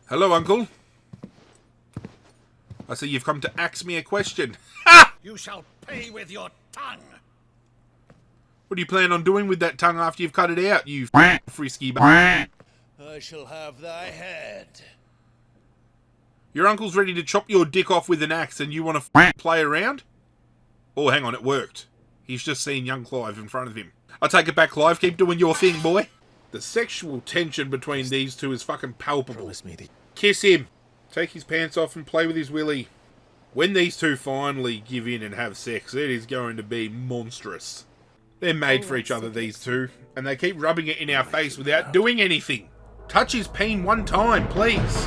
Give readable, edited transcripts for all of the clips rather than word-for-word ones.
Hello, Uncle. I see you've come to ask me a question. Ha! You shall pay with your tongue. What do you plan on doing with that tongue after you've cut it out, you frisky I shall have thy head. Your uncle's ready to chop your dick off with an axe and you want to play around? Oh, hang on, it worked. He's just seen young Clive in front of him. I take it back, Clive. Keep doing your thing, boy. The sexual tension between these two is fucking palpable. Kiss him. Take his pants off and play with his willy. When these two finally give in and have sex, it is going to be monstrous. They're made for each other, these two, and they keep rubbing it in our face without doing anything. Touch his peen one time, please.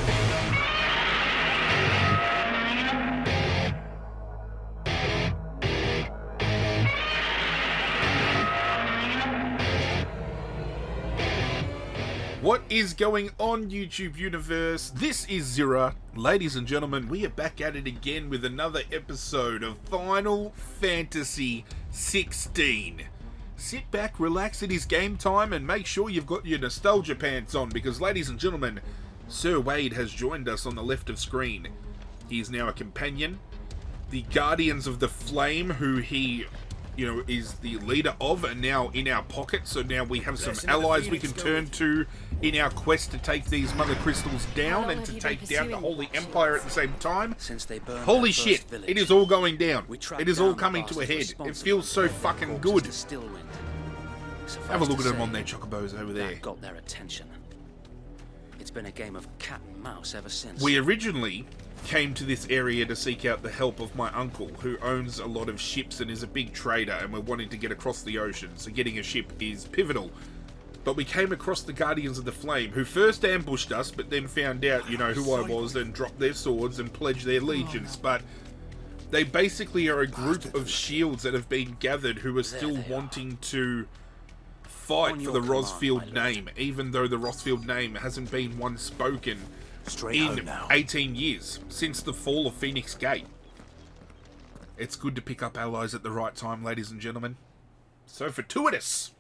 What is going on, YouTube universe? This is Zirra. Ladies and gentlemen, we are back at it again with another episode of Final Fantasy XVI. Sit back, relax, it is game time, and make sure you've got your nostalgia pants on, because, ladies and gentlemen, Sir Wade has joined us on the left of screen. He is now a companion. The Guardians of the Flame, who he, is the leader of, are now in our pocket, so now we have some allies we can turn to in our quest to take these mother crystals down and to take down the Holy Empire at the same time. Holy shit, it is all going down. It is all coming to a head. It feels so fucking good. Have a look at them on their chocobos over there. Got their attention. It's been a game of cat and mouse ever since. We originally came to this area to seek out the help of my uncle, who owns a lot of ships and is a big trader, and we're wanting to get across the ocean, so getting a ship is pivotal. But we came across the Guardians of the Flame, who first ambushed us, but then found out, who I was, and dropped their swords and pledged their allegiance. But they basically are a group of shields that have been gathered who are still wanting to fight for the Rosfield name, even though the Rosfield name hasn't been once spoken in 18 years, since the fall of Phoenix Gate. It's good to pick up allies at the right time, ladies and gentlemen. So fortuitous.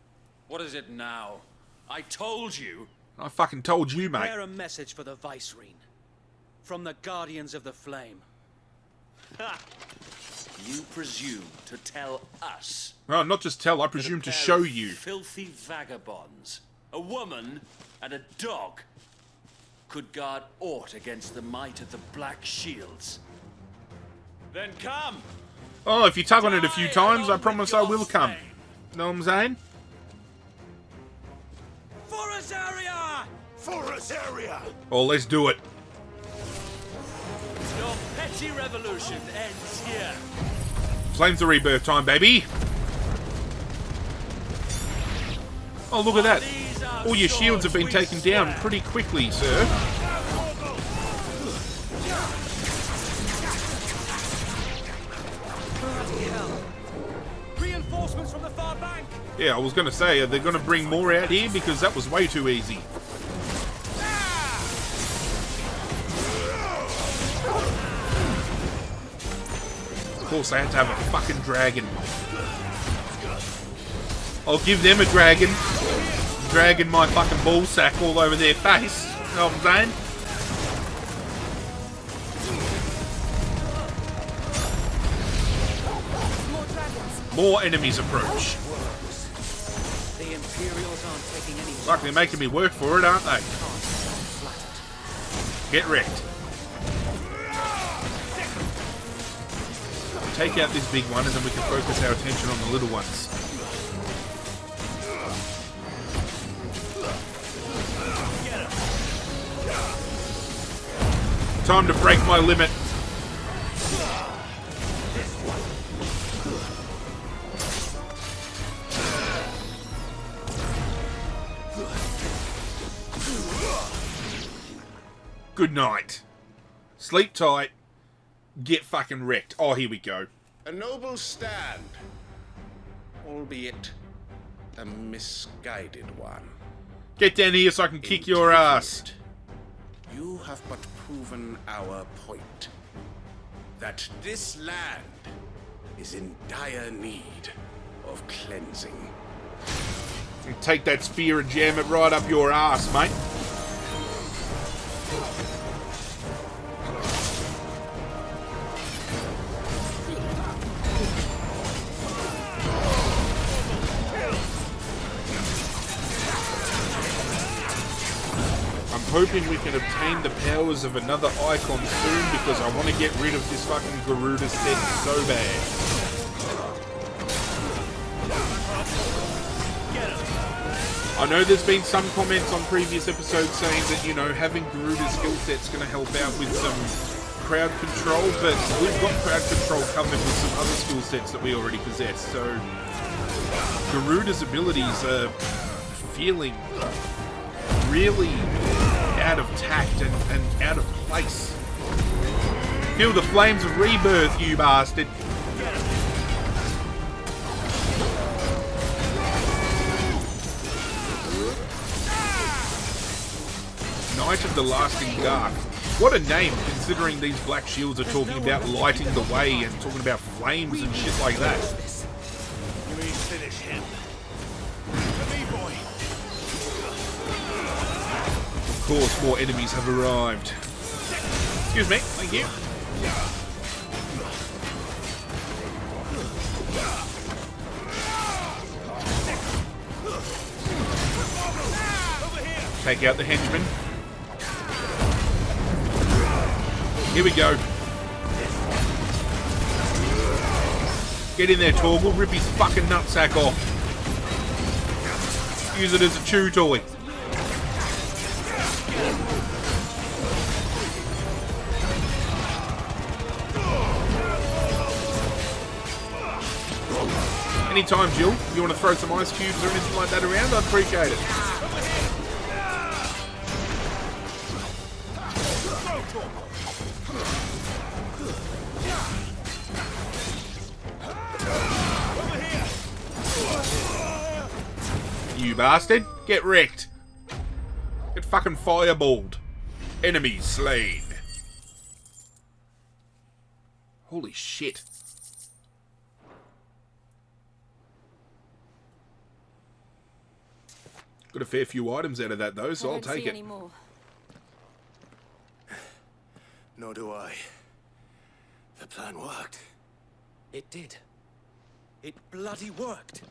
What is it now? I told you. I fucking told you, mate. Bear a message for the Vicereine. From the Guardians of the Flame. Ha! You presume to tell us? Well, not just tell, I presume to show you. Filthy vagabonds, a woman and a dog, could guard aught against the might of the Black Shields. Then come! Oh, if you tug on it a few times, I promise I will come. Know what I'm saying? For us area! For us area! Oh, let's do it. Your petty revolution ends here. Flames of rebirth time, baby. Oh, look at that. All your shields have been taken down pretty quickly, sir. Reinforcements from the far bank. Yeah, I was going to say, are they going to bring more out here? Because that was way too easy. Of course, I had to have a fucking dragon. I'll give them a dragon. Dragging my fucking ballsack all over their face. You know what I'm saying? More enemies approach. The Imperials aren't taking any. Fuck, they're making me work for it, aren't they? Get wrecked. Take out this big one and then we can focus our attention on the little ones. Time to break my limit. Good night. Sleep tight. Get fucking wrecked. Oh, here we go. A noble stand, albeit a misguided one. Get down here so I can kick your ass. You have but proven our point. That this land is in dire need of cleansing. And take that spear and jam it right up your ass, mate. Hoping we can obtain the powers of another Eikon soon, because I want to get rid of this fucking Garuda set so bad. I know there's been some comments on previous episodes saying that, you know, having Garuda's skill set's going to help out with some crowd control, but we've got crowd control covered with some other skill sets that we already possess, so Garuda's abilities are feeling really out of tact and out of place. Feel the flames of rebirth, you bastard. Knight of the Lasting Dark. What a name, considering these black shields are talking about lighting the way and talking about flames and shit like that. You ain't finish him. Of course, more enemies have arrived. Excuse me, thank you. Take out the henchman. Here we go. Get in there, Torgal. Rip his fucking nutsack off. Use it as a chew toy. Anytime, Jill. If you want to throw some ice cubes or anything like that around, I'd appreciate it. You bastard. Get wrecked. Get fucking fireballed. Enemies slain. Holy shit. Got a fair few items out of that though, so I'll take it. Anymore. Nor do I. The plan worked. It did. It bloody worked.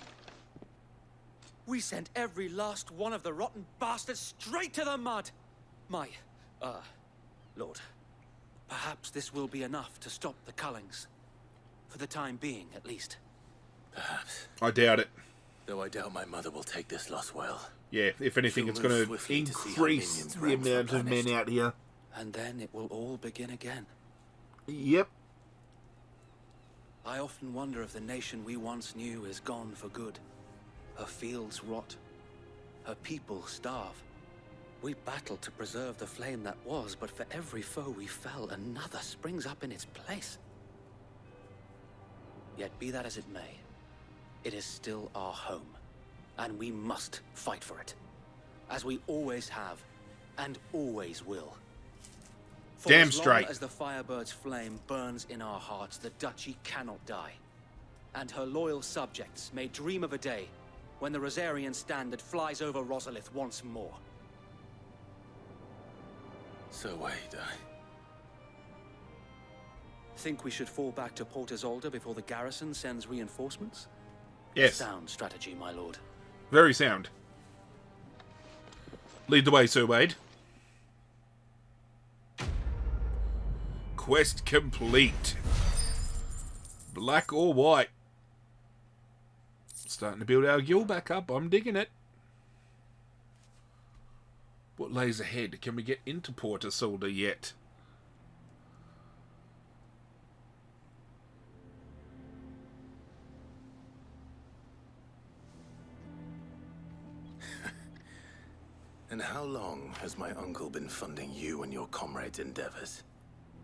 We sent every last one of the rotten bastards straight to the mud. My, Lord, perhaps this will be enough to stop the Cullings. For the time being, at least. Perhaps. I doubt it. Though I doubt my mother will take this loss well. Yeah, if anything, it's going to increase the amount of men out here. And then it will all begin again. Yep. I often wonder if the nation we once knew is gone for good. Her fields rot. Her people starve. We battled to preserve the flame that was, but for every foe we fell, another springs up in its place. Yet be that as it may, it is still our home, and we must fight for it, as we always have, and always will. For Damn as straight. long as the Firebird's flame burns in our hearts, the Duchy cannot die. And her loyal subjects may dream of a day when the Rosarian standard flies over Rosalith once more. So wait, Think we should fall back to Port Isolde before the garrison sends reinforcements? Yes. Sound strategy, my lord. Very sound. Lead the way, Sir Wade. Quest complete. Black or white? Starting to build our guild back up. I'm digging it. What lays ahead? Can we get into Port Isolde yet? And how long has my uncle been funding you and your comrades' endeavors?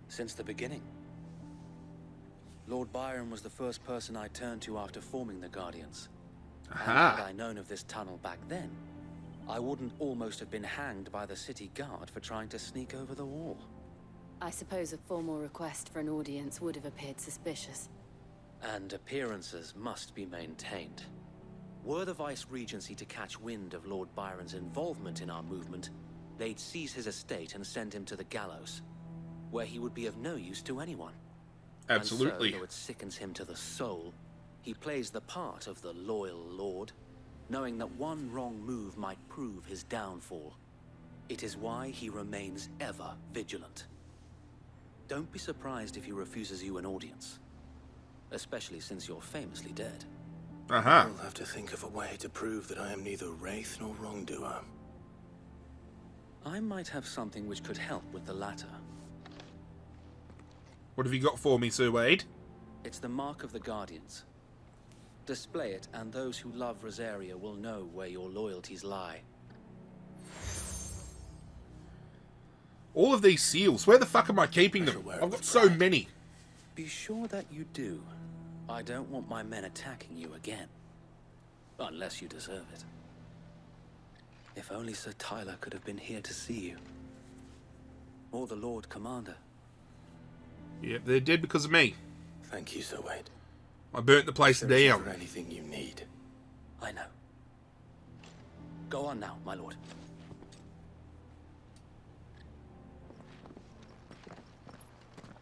Since the beginning. Lord Byron was the first person I turned to after forming the Guardians. Aha. And had I known of this tunnel back then, I wouldn't almost have been hanged by the city guard for trying to sneak over the wall. I suppose a formal request for an audience would have appeared suspicious. And appearances must be maintained. Were the Vice-Regency to catch wind of Lord Byron's involvement in our movement, they'd seize his estate and send him to the gallows, where he would be of no use to anyone. Absolutely. And so, though it sickens him to the soul, he plays the part of the loyal lord, knowing that one wrong move might prove his downfall. It is why he remains ever vigilant. Don't be surprised if he refuses you an audience, especially since you're famously dead. Uh-huh. I'll have to think of a way to prove that I am neither wraith nor wrongdoer. I might have something which could help with the latter. What have you got for me, Sir Wade? It's the mark of the Guardians. Display it, and those who love Rosaria will know where your loyalties lie. All of these seals, where the fuck am I keeping them? I've got so many. Be sure that you do. I don't want my men attacking you again. Unless you deserve it. If only Sir Tyler could have been here to see you. Or the Lord Commander. Yep, they're dead because of me. Thank you, Sir Wade. I burnt the place If there is down. ever anything you need. I know. Go on now, my lord.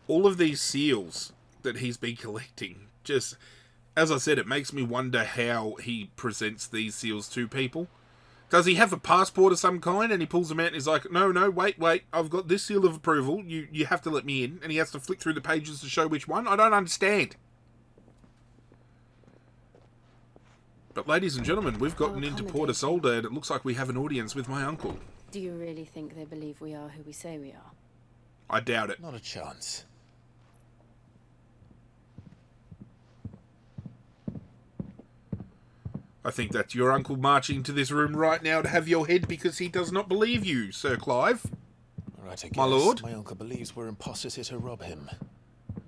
All of these seals that he's been collecting, just, as I said, it makes me wonder how he presents these seals to people. Does he have a passport of some kind and he pulls them out and he's like, no, wait, I've got this seal of approval, you have to let me in, and he has to flick through the pages to show which one? I don't understand. But ladies and gentlemen, we've gotten into Porta Solda and it looks like we have an audience with my uncle. Do you really think they believe we are who we say we are? I doubt it. Not a chance. I think that's your uncle marching into this room right now to have your head because he does not believe you, Sir Clive. Right, I guess. My lord? My uncle believes we're imposters here to rob him.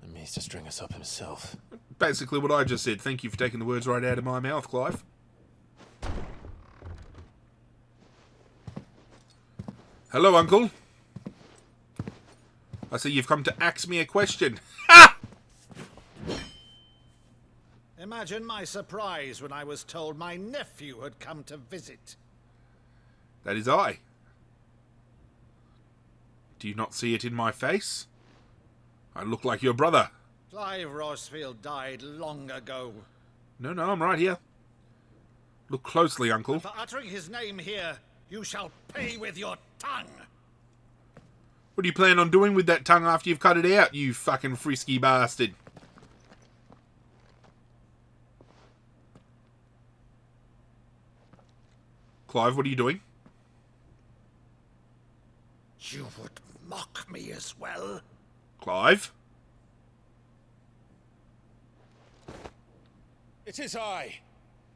And means to string us up himself. Basically what I just said. Thank you for taking the words right out of my mouth, Clive. Hello, uncle. I see you've come to ask me a question. Ha! Imagine my surprise when I was told my nephew had come to visit. That is I. Do you not see it in my face? I look like your brother. Clive Rosfield died long ago. No, I'm right here. Look closely, uncle. For uttering his name here, you shall pay with your tongue. What do you plan on doing with that tongue after you've cut it out, you fucking frisky bastard? Clive, what are you doing? You would mock me as well? Clive? It is I,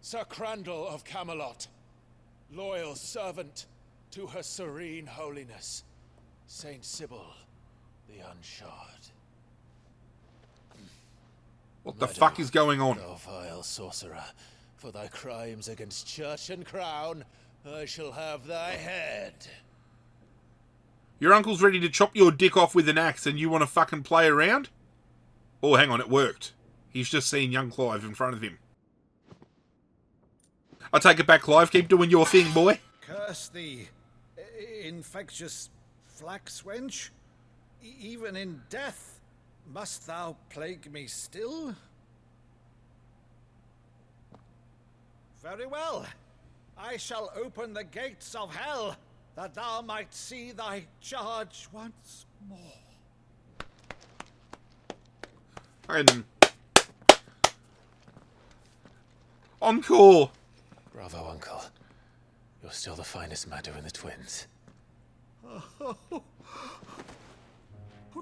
Sir Crandall of Camelot, loyal servant to Her Serene Holiness, Saint Sybil the Unshod. What the fuck is going on? Thou vile sorcerer, for thy crimes against church and crown, I shall have thy head. Your uncle's ready to chop your dick off with an axe and you want to fucking play around? Oh, hang on, it worked. He's just seen young Clive in front of him. I take it back, Clive. Keep doing your thing, boy. Curse thee, infectious flax wench. Even in death, must thou plague me still? Very well. I shall open the gates of hell, that thou might see thy charge once more. And encore. Bravo, Uncle. You're still the finest Madder in the twins. Oh,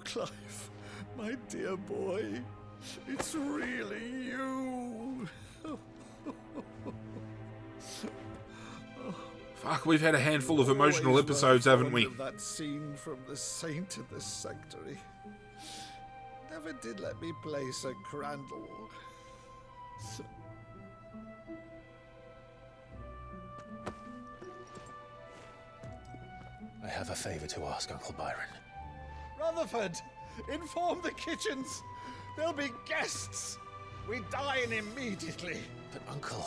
Clive, my dear boy, it's really you. Fuck, we've had a handful of emotional episodes, haven't we? That scene from The Saint in the Sanctuary. Never did let me play Sir Crandall. I have a favor to ask, Uncle Byron. Rutherford, inform the kitchens. There'll be guests. We dine immediately. But, Uncle...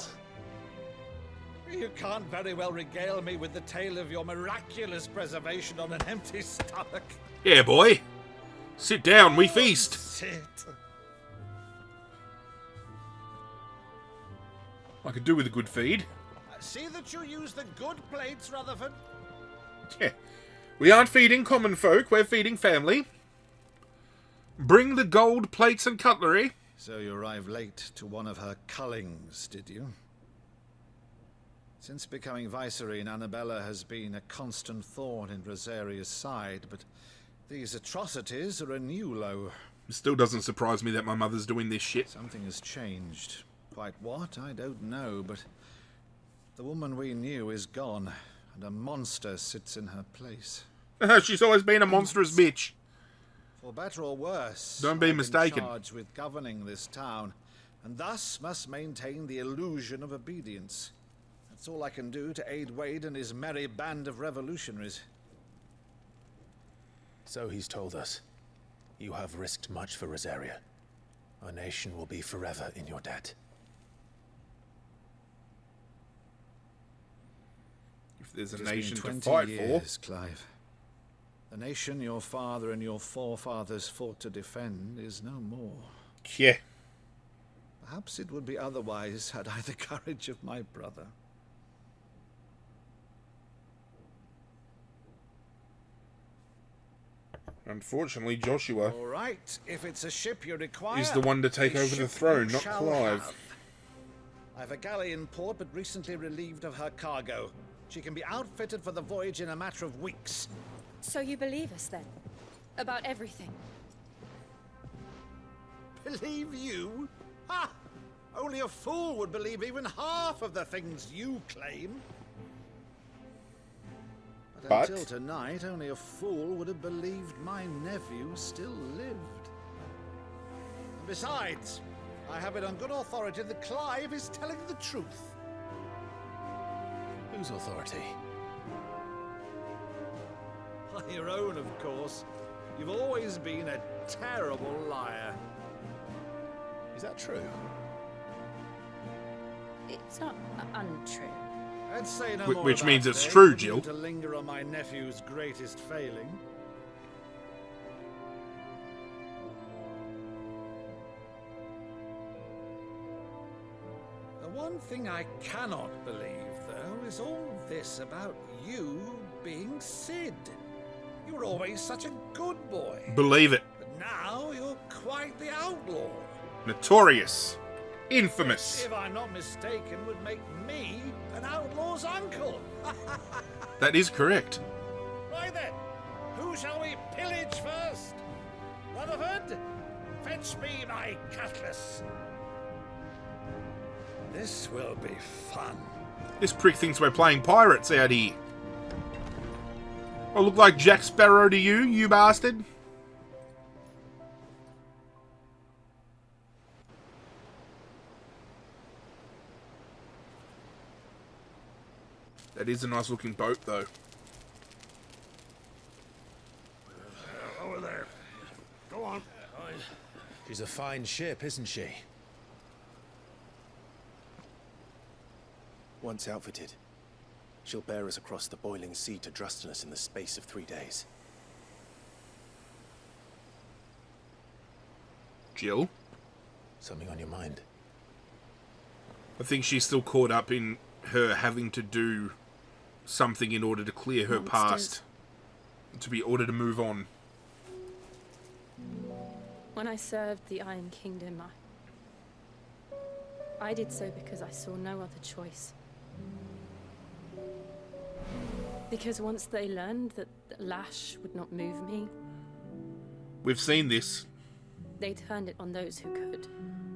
You can't very well regale me with the tale of your miraculous preservation on an empty stomach. Yeah, boy. Sit down, we feast. Sit. I could do with a good feed. See that you use the good plates, Rutherford. Yeah. We aren't feeding common folk, we're feeding family. Bring the gold plates and cutlery. So you arrived late to one of her cullings, did you? Since becoming Vicereine, Annabella has been a constant thorn in Rosaria's side, but these atrocities are a new low. It still doesn't surprise me that my mother's doing this shit. Something has changed. Quite what, I don't know, but the woman we knew is gone, and a monster sits in her place. She's always been a monstrous bitch. For better or worse, Don't be I've mistaken. been charged with governing this town, and thus must maintain the illusion of obedience. That's all I can do to aid Wade and his merry band of revolutionaries. So he's told us. You have risked much for Rosaria. Our nation will be forever in your debt. If there's a It has nation been to 20 fight years, Clive. The nation your father and your forefathers fought to defend is no more. for. Yeah. Perhaps it would be otherwise had I the courage of my brother. Unfortunately, Joshua All right, if it's a ship you require, is the one to take a over the ship throne, you not shall Clive. have. I've a galley in port, but recently relieved of her cargo. She can be outfitted for the voyage in a matter of weeks. So you believe us then? About everything? Believe you? Ha! Only a fool would believe even half of the things you claim. But until tonight, only a fool would have believed my nephew still lived. And besides, I have it on good authority that Clive is telling the truth. Whose authority? Your own, of course. You've always been a terrible liar. Is that true? It's not untrue. I'd say no more Which about means it's that. true, I Jill. need to linger on my nephew's greatest failing. The one thing I cannot believe, though, is all this about you being Sid. You were always such a good boy. Believe it. But now you're quite the outlaw. Notorious. Infamous. If I'm not mistaken, would make me an outlaw's uncle. That is correct. Right then, who shall we pillage first? Rutherford, fetch me my cutlass. This will be fun. This prick thinks we're playing pirates out here. I look like Jack Sparrow to you, you bastard. That is a nice looking boat, though. Over there. Go on. She's a fine ship, isn't she? Once outfitted, she'll bear us across the boiling sea to Drustinus in the space of 3 days. Jill? Something on your mind? I think she's still caught up in her having to do something in order to clear her past. To be ordered to move on. When I served the Iron Kingdom, I did so because I saw no other choice. Because once they learned that the lash would not move me, We've seen this. they turned it on those who could.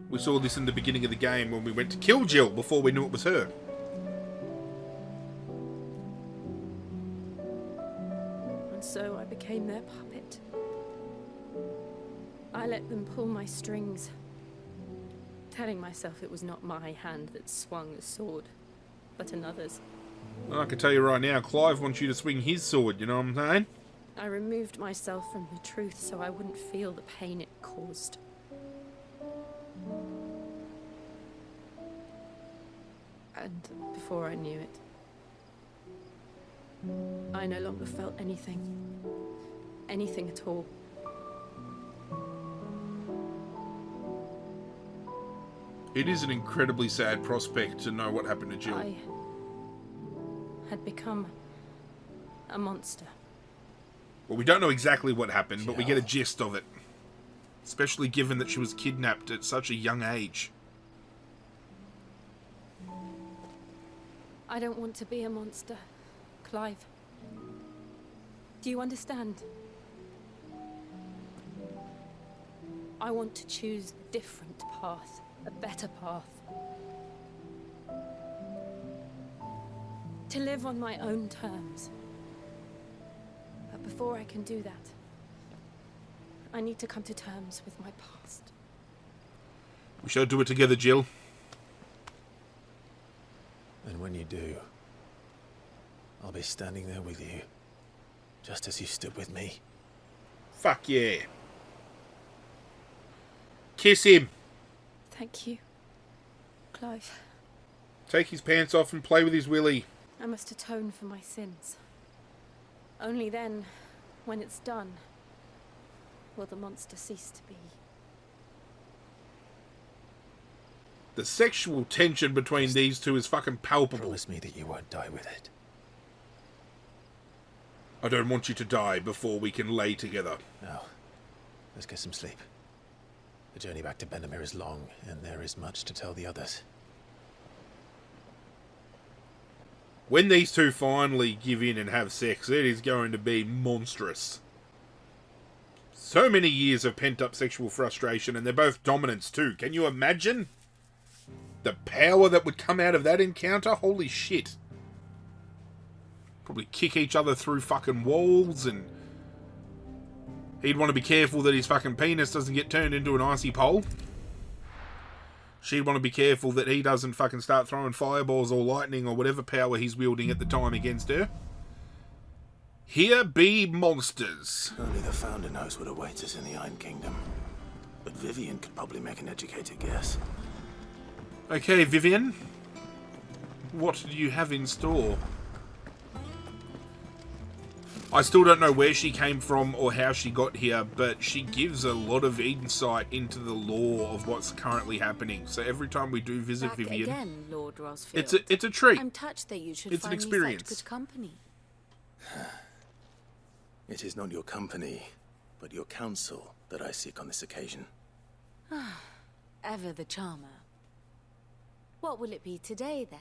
We saw this in the beginning of the game when we went to kill Jill before we knew it was her. And so I became their puppet. I let them pull my strings, telling myself it was not my hand that swung the sword, but another's. Well, I can tell you right now, Clive wants you to swing his sword, you know what I'm saying? I removed myself from the truth so I wouldn't feel the pain it caused. And before I knew it, I no longer felt anything. Anything at all. It is an incredibly sad prospect to know what happened to Jill. I had become a monster. Well, we don't know exactly what happened, but we get a gist of it. Especially given that she was kidnapped at such a young age. I don't want to be a monster, Clive. Do you understand? I want to choose a different path, a better path. To live on my own terms. But before I can do that, I need to come to terms with my past. We shall do it together, Jill. And when you do, I'll be standing there with you, just as you stood with me. Fuck yeah. Kiss him. Thank you, Clive. Take his pants off and play with his willy. I must atone for my sins. Only then, when it's done, will the monster cease to be. The sexual tension between these two is fucking palpable. Promise me that you won't die with it. I don't want you to die before we can lay together. Now, let's get some sleep. The journey back to Benamir is long, and there is much to tell the others. When these two finally give in and have sex, it is going to be monstrous. So many years of pent-up sexual frustration, and they're both dominants too. Can you imagine the power that would come out of that encounter? Holy shit. Probably kick each other through fucking walls, and he'd want to be careful that his fucking penis doesn't get turned into an icy pole. She'd want to be careful that he doesn't fucking start throwing fireballs or lightning or whatever power he's wielding at the time against her. Here be monsters. Only the Founder knows what awaits us in the Iron Kingdom. But Vivian could probably make an educated guess. Okay, Vivian. What do you have in store? I still don't know where she came from or how she got here, but she gives a lot of insight into the lore of what's currently happening. So every time we do visit Back Vivian, again, Lord Rosfield. it's a treat. I'm touched that you should It's an find me experience. such good company. It is not your company, but your counsel that I seek on this occasion. Ever the charmer. What will it be today, then?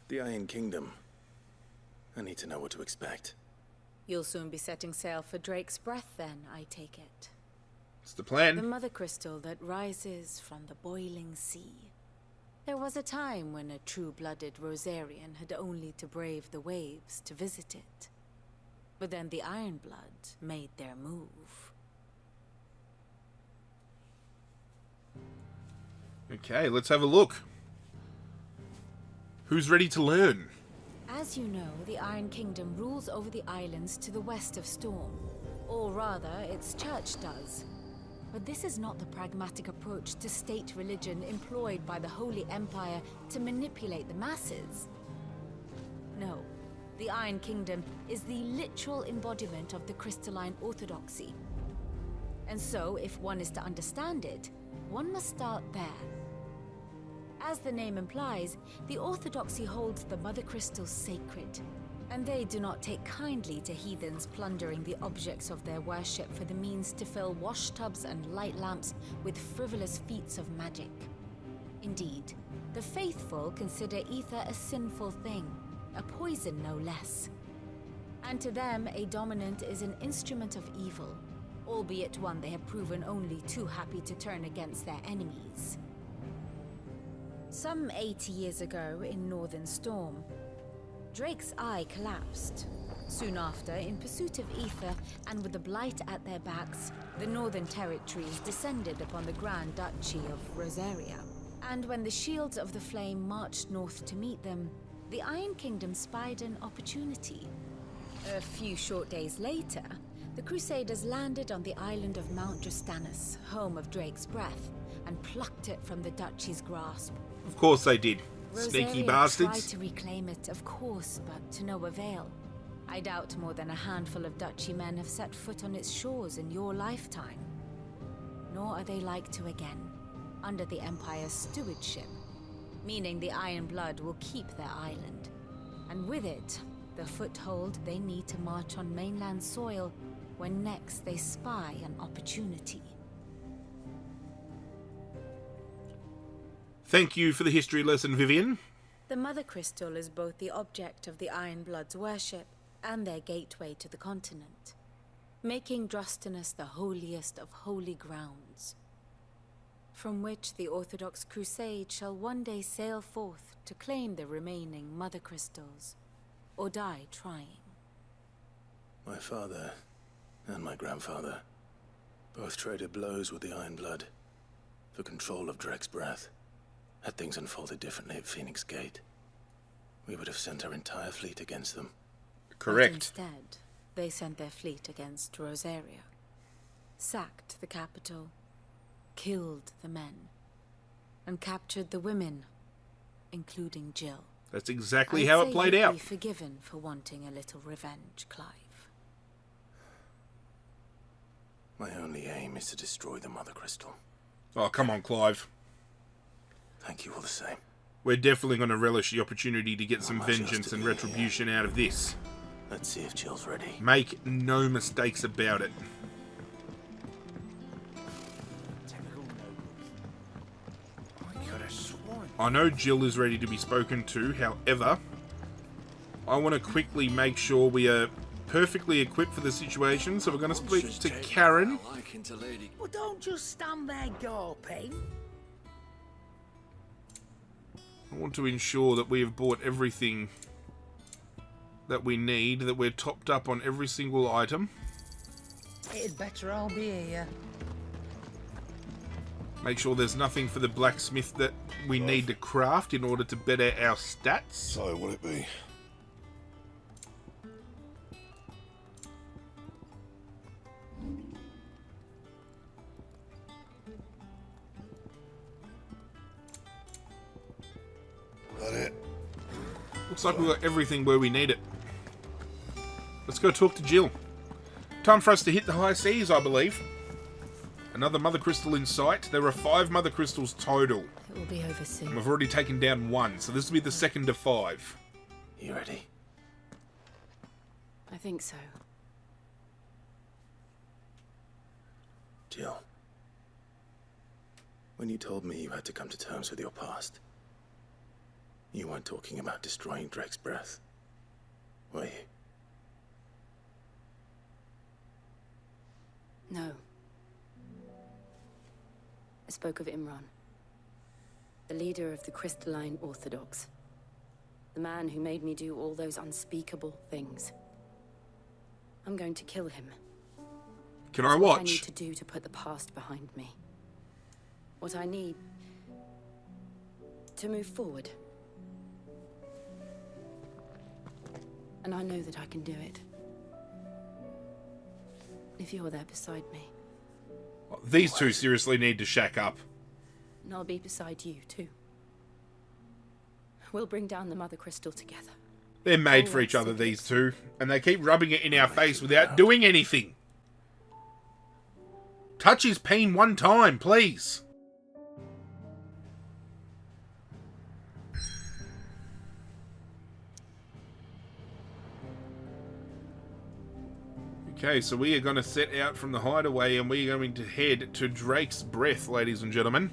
The Iron Kingdom. I need to know what to expect. You'll soon be setting sail for Drake's Breath, then, I take it. It's the The plan. mother crystal that rises from the boiling sea. There was a time when a true-blooded Rosarian had only to brave the waves to visit it. But then the Ironblood made their move. Okay, let's have a look. Who's ready to learn? As you know, the Iron Kingdom rules over the islands to the west of Storm. Or rather, its church does. But this is not the pragmatic approach to state religion employed by the Holy Empire to manipulate the masses. No, the Iron Kingdom is the literal embodiment of the crystalline orthodoxy. And so, if one is to understand it, one must start there. As the name implies, the orthodoxy holds the Mother Crystals sacred, and they do not take kindly to heathens plundering the objects of their worship for the means to fill washtubs and light lamps with frivolous feats of magic. Indeed, the faithful consider ether a sinful thing, a poison no less. And to them, a dominant is an instrument of evil, albeit one they have proven only too happy to turn against their enemies. Some 80 years ago in Northern Storm, Drake's eye collapsed. Soon after, in pursuit of ether and with the blight at their backs, the Northern Territories descended upon the Grand Duchy of Rosaria. And when the Shields of the Flame marched north to meet them, the Iron Kingdom spied an opportunity. A few short days later, the Crusaders landed on the island of Mount Justanus, home of Drake's Breath, and plucked it from the Duchy's grasp. Of course they did. Sneaky Rosaria bastards. tried to reclaim it, of course, but to no avail. I doubt more than a handful of Duchy men have set foot on its shores in your lifetime. Nor are they like to again, under the Empire's stewardship, meaning the Iron Blood will keep their island. And with it, the foothold they need to march on mainland soil when next they spy an opportunity. Thank you for the history lesson, Vivian. The Mother Crystal is both the object of the Iron Blood's worship and their gateway to the continent, making Drostenus the holiest of holy grounds, from which the Orthodox Crusade shall one day sail forth to claim the remaining Mother Crystals, or die trying. My father and my grandfather both traded blows with the Iron Blood for control of Drek's breath. Had things unfolded differently at Phoenix Gate, we would have sent our entire fleet against them. Correct. But instead, they sent their fleet against Rosaria, sacked the capital, killed the men, and captured the women, including Jill. That's exactly how it played out. Be forgiven for wanting a little revenge, Clive. My only aim is to destroy the Mother Crystal. Oh, come on, Clive. Thank you all the same. We're definitely going to relish the opportunity to get some vengeance and retribution out of this. Let's see if Jill's ready. Make no mistakes about it. I know Jill is ready to be spoken to, however, I want to quickly make sure we are perfectly equipped for the situation, so we're going to split to Karen. Well, don't just stand there gawping. I want to ensure that we have bought everything that we need, that we're topped up on every single item. It'd better all be here. Make sure there's nothing for the blacksmith that we need to craft in order to better our stats. So, will it be? That it? Looks like we've got everything where we need it. Let's go talk to Jill. Time for us to hit the high seas, I believe. Another Mother Crystal in sight. There are 5 Mother Crystals total. It will be over soon. And we've already taken down 1, so this will be the second of 5. You ready? I think so. Jill, when you told me you had to come to terms with your past, you weren't talking about destroying Drek's breath, were you? No. I spoke of Imran, the leader of the Crystalline Orthodox. The man who made me do all those unspeakable things. I'm going to kill him. Can I That's what I need watch? to do to put the past behind me. What I need to move forward. And I know that I can do it. If you're there beside me. These two seriously need to shack up. And I'll be beside you, too. We'll bring down the Mother Crystal together. They're made for each other, these two. And they keep rubbing it in our face without doing anything. Touch his peen one time, please. Okay, so we are going to set out from the hideaway and we are going to head to Drake's Breath, ladies and gentlemen.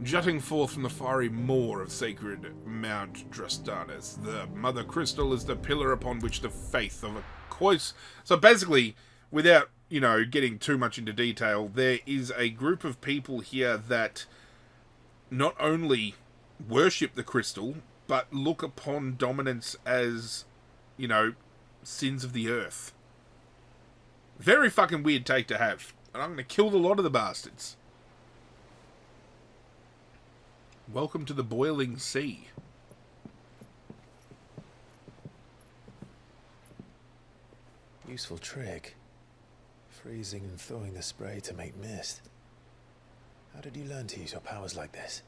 Jutting forth from the fiery moor of sacred Mount Drostenus, the Mother Crystal is the pillar upon which the faith of a course. So basically, without, getting too much into detail, there is a group of people here that not only worship the crystal, but look upon dominance as, sins of the earth. Very fucking weird take to have. And I'm going to kill a lot of the bastards. Welcome to the boiling sea. Useful trick. Freezing and thawing the spray to make mist. How did you learn to use your powers like this?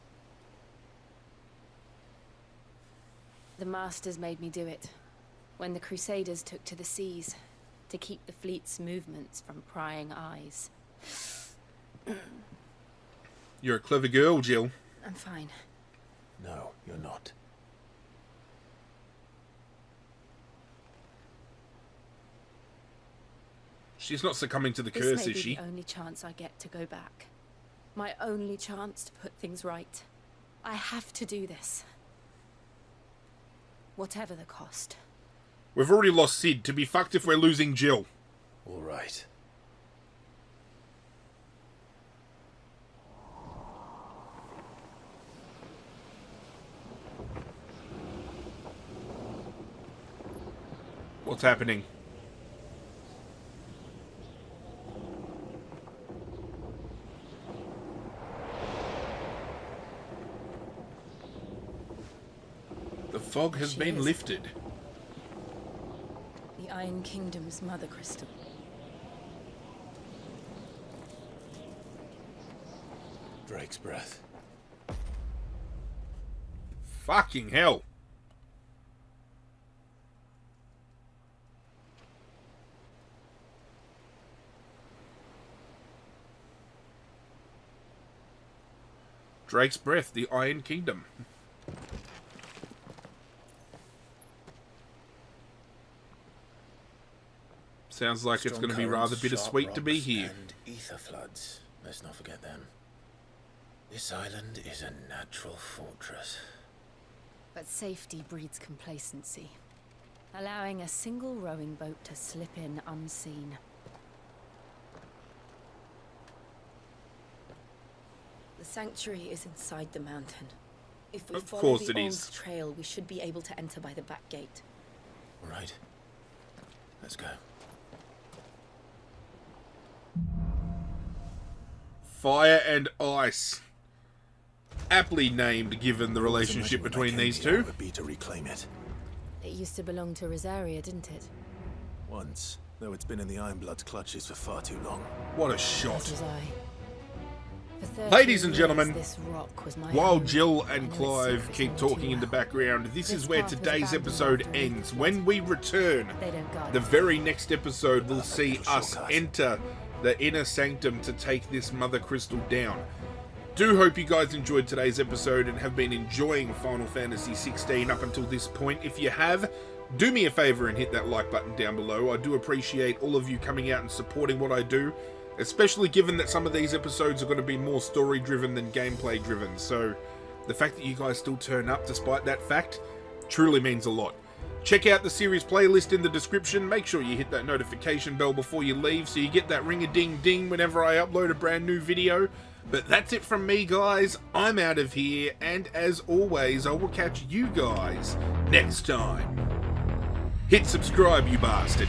The Masters made me do it. When the Crusaders took to the seas, to keep the fleet's movements from prying eyes. You're a clever girl, Jill. I'm fine. No, you're not. She's not succumbing to the This curse, may is be she? the only chance I get to go back. My only chance to put things right. I have to do this. Whatever the cost. We've already lost Sid. To be fucked if we're losing Jill. All right. What's happening? The fog has been lifted. The Iron Kingdom's mother crystal. Drake's breath. Fucking hell. Drake's breath, the Iron Kingdom. Sounds like it's going to be rather bittersweet to be here. And ether floods. Let's not forget them. This island is a natural fortress. But safety breeds complacency. Allowing a single rowing boat to slip in unseen. The sanctuary is inside the mountain. If we follow the old trail, we should be able to enter by the back gate. All right. Let's go. Fire and Ice. Aptly named, given the relationship between these two. Would be to reclaim it. It used to belong to Rosaria, didn't it? Once, though it's been in the Ironblood's clutches for far too long. What a shot. As was I. For 30 Ladies and years, gentlemen, this rock was my while home. Jill I and know its Clive secrets keep all too talking in the well. background, this is This where path is today's abandoned episode after ends. we've When we return, They don't guard the it. very next episode will see little us shortcut. enter the inner sanctum to take this mother crystal down. Do hope you guys enjoyed today's episode and have been enjoying Final Fantasy XVI up until this point. If you have, do me a favor and hit that like button down below. I do appreciate all of you coming out and supporting what I do, especially given that some of these episodes are going to be more story driven than gameplay driven. So the fact that you guys still turn up despite that fact truly means a lot. Check out the series playlist in the description. Make sure you hit that notification bell before you leave so you get that ring-a-ding-ding whenever I upload a brand new video. But that's it from me, guys. I'm out of here, and as always, I will catch you guys next time. Hit subscribe, you bastard.